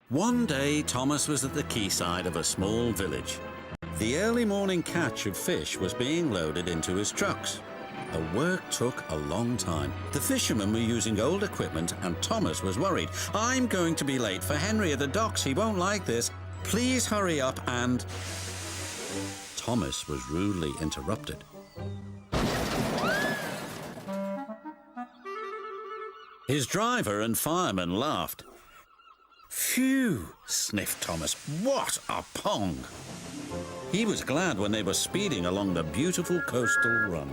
One day, Thomas was at the quayside of a small village. The early morning catch of fish was being loaded into his trucks. The work took a long time. The fishermen were using old equipment and Thomas was worried. "I'm going to be late for Henry at the docks. He won't like this. Please hurry up," and Thomas was rudely interrupted. His driver and fireman laughed. "Phew," sniffed Thomas. "What a pong!" He was glad when they were speeding along the beautiful coastal run.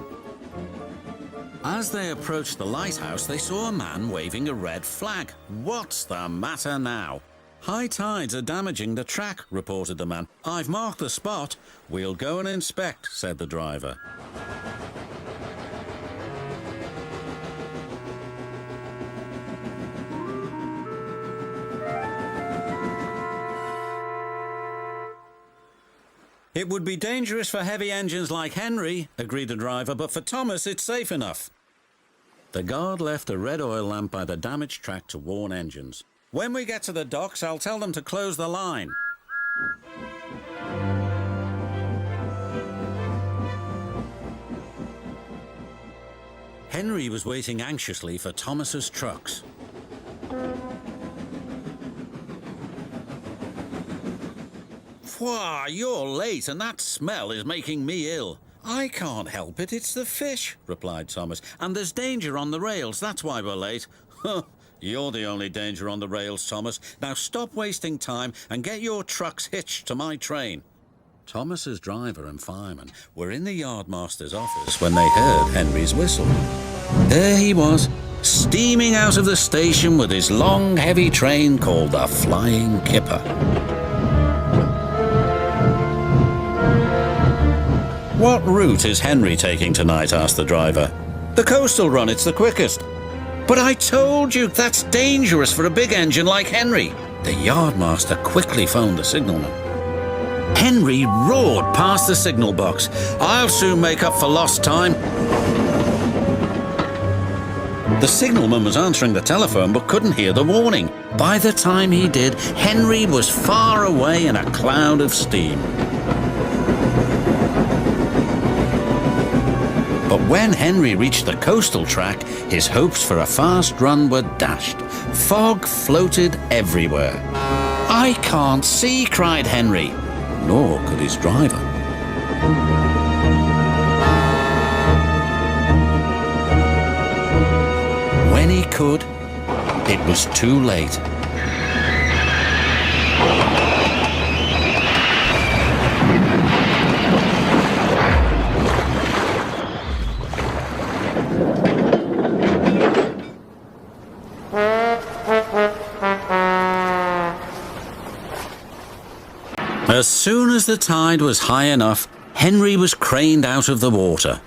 As they approached the lighthouse, they saw a man waving a red flag. "What's the matter now?" "High tides are damaging the track," reported the man. "I've marked the spot." "We'll go and inspect," said the driver. "It would be dangerous for heavy engines like Henry," agreed the driver, "but for Thomas it's safe enough." The guard left a red oil lamp by the damaged track to warn engines. "When we get to the docks, I'll tell them to close the line." Henry was waiting anxiously for Thomas's trucks. "Why, you're late, and that smell is making me ill." "I can't help it, it's the fish," replied Thomas. "And there's danger on the rails, that's why we're late." "Huh, you're the only danger on the rails, Thomas. Now stop wasting time and get your trucks hitched to my train." Thomas's driver and fireman were in the yardmaster's office when they heard Henry's whistle. There he was, steaming out of the station with his long, heavy train called the Flying Kipper. "What route is Henry taking tonight?" asked the driver. "The coastal run, it's the quickest." "But I told you, that's dangerous for a big engine like Henry." The yardmaster quickly phoned the signalman. Henry roared past the signal box. "I'll soon make up for lost time." The signalman was answering the telephone but couldn't hear the warning. By the time he did, Henry was far away in a cloud of steam. But when Henry reached the coastal track, his hopes for a fast run were dashed. Fog floated everywhere. "I can't see," cried Henry. Nor could his driver. When he could, it was too late. As soon as the tide was high enough, Henry was craned out of the water.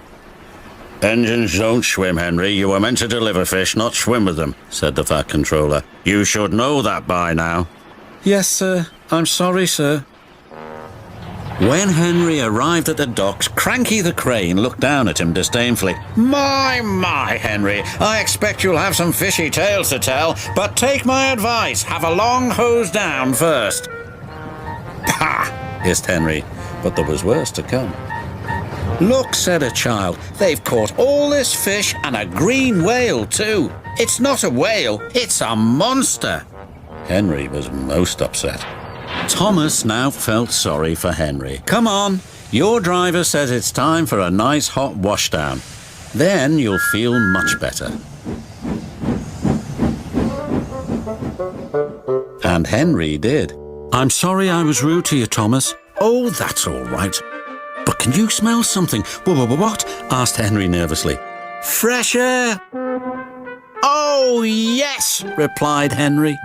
"Engines don't swim, Henry. You were meant to deliver fish, not swim with them," said the fat controller. "You should know that by now." "Yes, sir. I'm sorry, sir." When Henry arrived at the docks, Cranky the crane looked down at him disdainfully. My, Henry, I expect you'll have some fishy tales to tell, but take my advice, have a long hose down first." "Pah!" hissed Henry, but there was worse to come. "Look," said a child, "they've caught all this fish and a green whale too. It's not a whale, it's a monster." Henry was most upset. Thomas now felt sorry for Henry. "Come on, your driver says it's time for a nice hot washdown. Then you'll feel much better." And Henry did. "I'm sorry I was rude to you, Thomas." "Oh, that's all right. But can you smell something?" What? asked Henry nervously. "Fresh air." "Oh, yes," replied Henry.